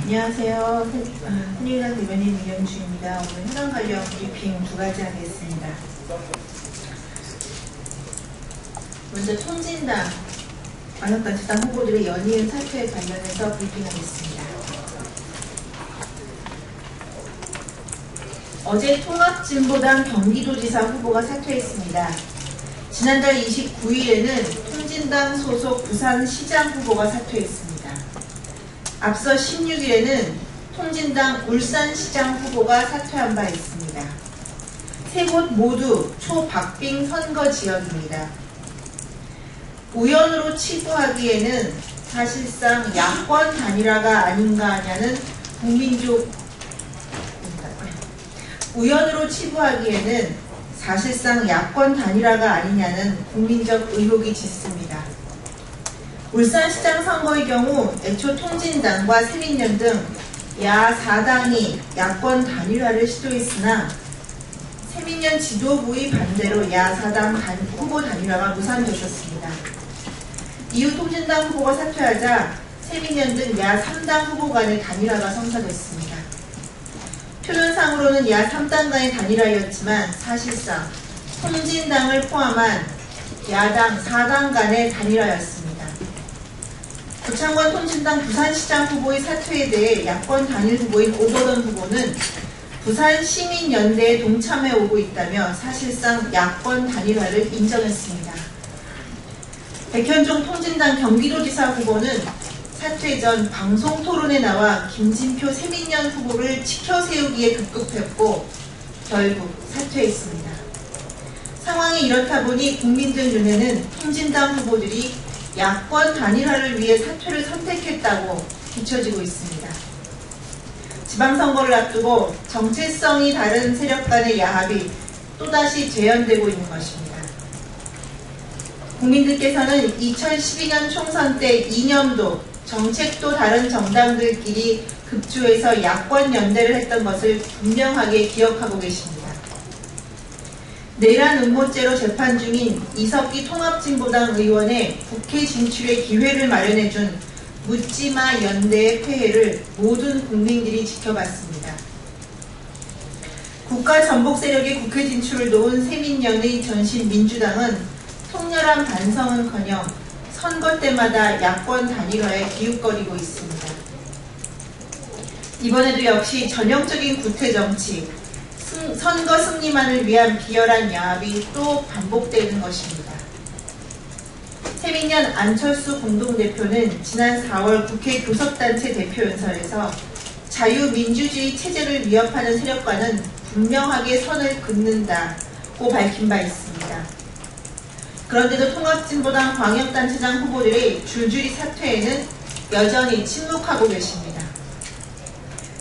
안녕하세요. 새누리당 대변인 이경주입니다. 오늘 현안 관련 브리핑 두 가지 하겠습니다. 먼저 통진당, 광역단체당 후보들의 연이은 사퇴에 관련해서 브리핑하겠습니다. 어제 통합진보당 경기도지사 후보가 사퇴했습니다. 지난달 29일에는 통진당 소속 부산시장 후보가 사퇴했습니다. 앞서 16일에는 통진당 울산시장 후보가 사퇴한 바 있습니다. 세 곳 모두 초박빙 선거 지역입니다. 우연으로 치부하기에는 사실상 야권 단일화가 아닌가 하냐는 우연으로 치부하기에는 사실상 야권 단일화가 아니냐는 국민적 의혹이 짙습니다. 울산시장 선거의 경우 애초 통진당과 새민련 등 야4당이 야권 단일화를 시도했으나 새민련 지도부의 반대로 야4당 후보 단일화가 무산되었습니다. 이후 통진당 후보가 사퇴하자 새민련 등 야3당 후보 간의 단일화가 성사됐습니다. 표면상으로는 야3당 간의 단일화였지만 사실상 통진당을 포함한 야당 4당 간의 단일화였습니다. 고창권 통진당 부산시장 후보의 사퇴에 대해 야권 단일 후보인 오거돈 후보는 부산시민연대에 동참해 오고 있다며 사실상 야권 단일화를 인정했습니다. 백현종 통진당 경기도지사 후보는 사퇴 전 방송토론에 나와 김진표 새민련 후보를 치켜세우기에 급급했고 결국 사퇴했습니다. 상황이 이렇다 보니 국민들 눈에는 통진당 후보들이 야권 단일화를 위해 사퇴를 선택했다고 비춰지고 있습니다. 지방선거를 앞두고 정체성이 다른 세력 간의 야합이 또다시 재현되고 있는 것입니다. 국민들께서는 2012년 총선 때 이념도 정책도 다른 정당들끼리 급조해서 야권 연대를 했던 것을 분명하게 기억하고 계십니다. 내란 음모죄로 재판 중인 이석기 통합진보당 의원의 국회 진출의 기회를 마련해준 묻지마 연대의 폐해를 모든 국민들이 지켜봤습니다. 국가 전복 세력의 국회 진출을 도운 새민련의 전신 민주당은 통렬한 반성은커녕 선거 때마다 야권 단일화에 기웃거리고 있습니다. 이번에도 역시 전형적인 구태정치, 선거 승리만을 위한 비열한 야합이 또 반복되는 것입니다. 새민련 안철수 공동대표는 지난 4월 국회 교섭단체 대표연설에서 자유민주주의 체제를 위협하는 세력과는 분명하게 선을 긋는다고 밝힌 바 있습니다. 그런데도 통합진보당 광역단체장 후보들의 줄줄이 사퇴에는 여전히 침묵하고 계십니다.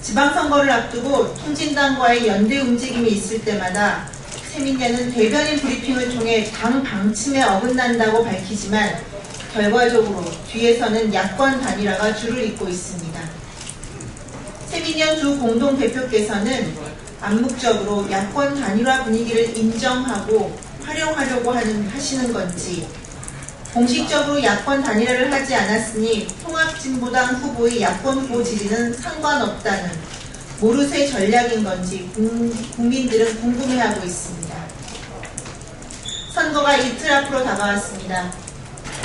지방선거를 앞두고 통진당과의 연대 움직임이 있을 때마다 새민련은 대변인 브리핑을 통해 당 방침에 어긋난다고 밝히지만 결과적으로 뒤에서는 야권 단일화가 줄을 잇고 있습니다. 새민련 두 공동대표께서는 암묵적으로 야권 단일화 분위기를 인정하고 활용하려고 하시는 건지 공식적으로 야권 단일화를 하지 않았으니 통합진보당 후보의 야권 후보 지지는 상관없다는 모르쇠 전략인 건지 국민들은 궁금해하고 있습니다. 선거가 이틀 앞으로 다가왔습니다.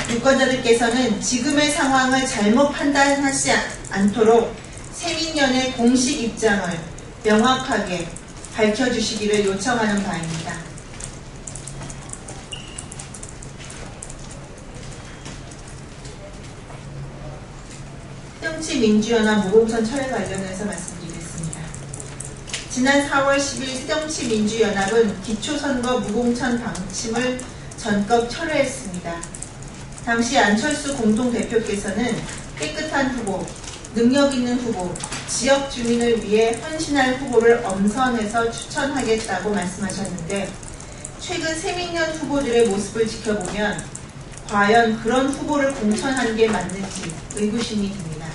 유권자들께서는 지금의 상황을 잘못 판단하지 않도록 새민련의 공식 입장을 명확하게 밝혀주시기를 요청하는 바입니다. 새정치민주연합 무공천 철회 관련해서 말씀드리겠습니다. 지난 4월 10일 새정치민주연합은 기초선거 무공천 방침을 전격 철회했습니다. 당시 안철수 공동대표께서는 깨끗한 후보, 능력 있는 후보, 지역 주민을 위해 헌신할 후보를 엄선해서 추천하겠다고 말씀하셨는데 최근 새민련 후보들의 모습을 지켜보면 과연 그런 후보를 공천한 게 맞는지 의구심이 듭니다.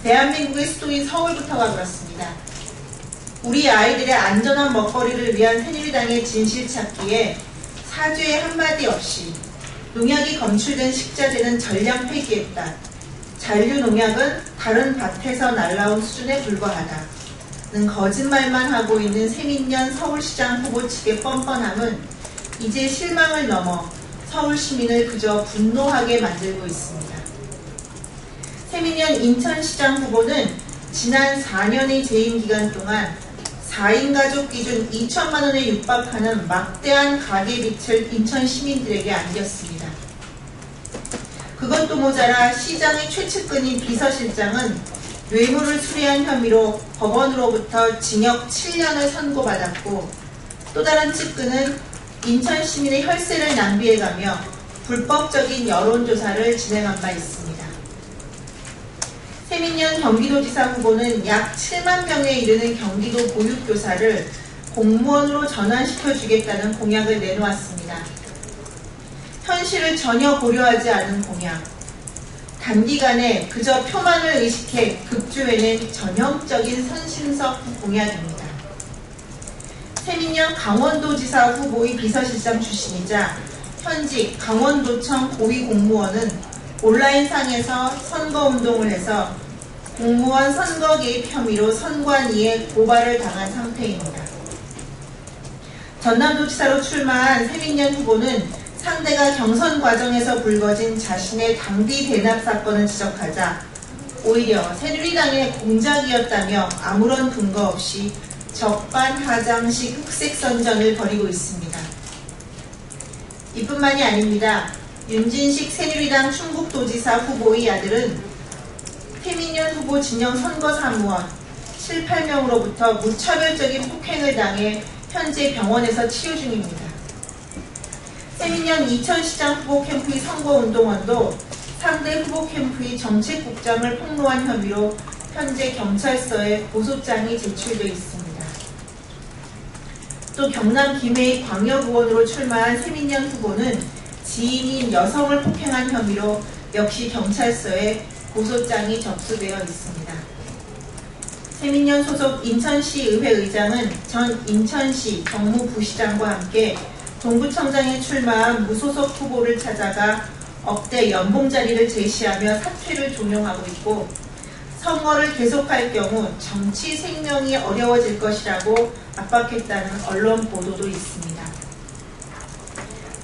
대한민국의 수도인 서울부터가 그렇습니다. 우리 아이들의 안전한 먹거리를 위한 새누리당의 진실 찾기에 사죄의 한마디 없이 농약이 검출된 식자재는 전량 폐기했다. 잔류 농약은 다른 밭에서 날라온 수준에 불과하다는 거짓말만 하고 있는 세민연 서울시장 후보 측의 뻔뻔함은 이제 실망을 넘어 서울 시민을 그저 분노하게 만들고 있습니다. 세민연 인천시장 후보는 지난 4년의 재임 기간 동안 4인 가족 기준 2천만 원에 육박하는 막대한 가계빚을 인천 시민들에게 안겼습니다. 그것도 모자라 시장의 최측근인 비서실장은 뇌물을 수리한 혐의로 법원으로부터 징역 7년을 선고받았고, 또 다른 측근은 인천 시민의 혈세를 낭비해가며 불법적인 여론조사를 진행한 바 있습니다. 세민연 경기도지사 후보는 약 7만 명에 이르는 경기도 보육교사를 공무원으로 전환시켜주겠다는 공약을 내놓았습니다. 현실을 전혀 고려하지 않은 공약, 단기간에 그저 표만을 의식해 급조해낸 전형적인 선심석 공약입니다. 세민연 강원도지사 후보의 비서실장 출신이자 현직 강원도청 고위공무원은 온라인상에서 선거운동을 해서 공무원 선거 개입 혐의로 선관위에 고발을 당한 상태입니다. 전남도지사로 출마한 세민연 후보는 상대가 경선 과정에서 불거진 자신의 당비 대납 사건을 지적하자 오히려 새누리당의 공작이었다며 아무런 근거 없이 적반하장식 흑색선전을 벌이고 있습니다. 이뿐만이 아닙니다. 윤진식 새누리당 충북도지사 후보의 아들은 세민연 후보 진영 선거사무원 7, 8명으로부터 무차별적인 폭행을 당해 현재 병원에서 치유 중입니다. 세민연 이천시장 후보 캠프의 선거운동원도 상대 후보 캠프의 정책국장을 폭로한 혐의로 현재 경찰서에 고소장이 제출되어 있습니다. 또 경남 김해의 광역의원으로 출마한 세민연 후보는 지인인 여성을 폭행한 혐의로 역시 경찰서에 고소장이 접수되어 있습니다. 세민연 소속 인천시 의회 의장은 전 인천시 정무부시장과 함께 동구청장에 출마한 무소속 후보를 찾아가 억대 연봉 자리를 제시하며 사퇴를 종용하고 있고, 선거를 계속할 경우 정치 생명이 어려워질 것이라고 압박했다는 언론 보도도 있습니다.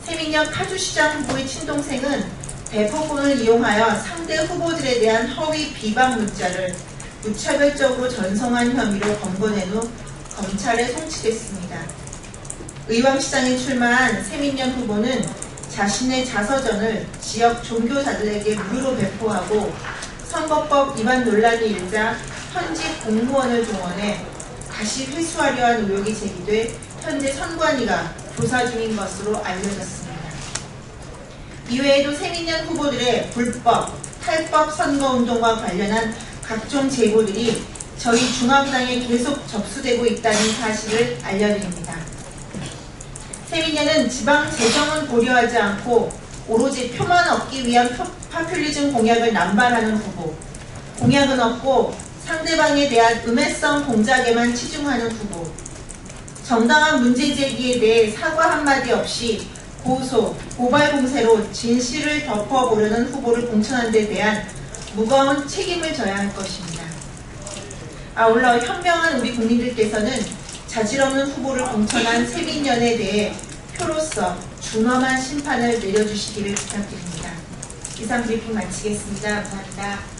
세민연 파주시장 후보의 친동생은 대포폰을 이용하여 상대 후보들에 대한 허위 비방 문자를 무차별적으로 전송한 혐의로 검거된 후 검찰에 송치됐습니다. 의왕시장에 출마한 세민연 후보는 자신의 자서전을 지역 종교사들에게 무료로 배포하고 선거법 위반 논란이 일자 현직 공무원을 동원해 다시 회수하려 한 의혹이 제기돼 현재 선관위가 조사 중인 것으로 알려졌습니다. 이외에도 세민연 후보들의 불법, 탈법 선거운동과 관련한 각종 제보들이 저희 중앙당에 계속 접수되고 있다는 사실을 알려드립니다. 세민연은 지방 재정은 고려하지 않고 오로지 표만 얻기 위한 파퓰리즘 공약을 남발하는 후보, 공약은 없고 상대방에 대한 음해성 공작에만 치중하는 후보, 정당한 문제 제기에 대해 사과 한마디 없이 고소, 고발 공세로 진실을 덮어보려는 후보를 공천한 데 대한 무거운 책임을 져야 할 것입니다. 아울러 현명한 우리 국민들께서는 자질없는 후보를 공천한 세민연에 대해 표로서 준엄한 심판을 내려주시기를 부탁드립니다. 이상 브리핑 마치겠습니다. 감사합니다.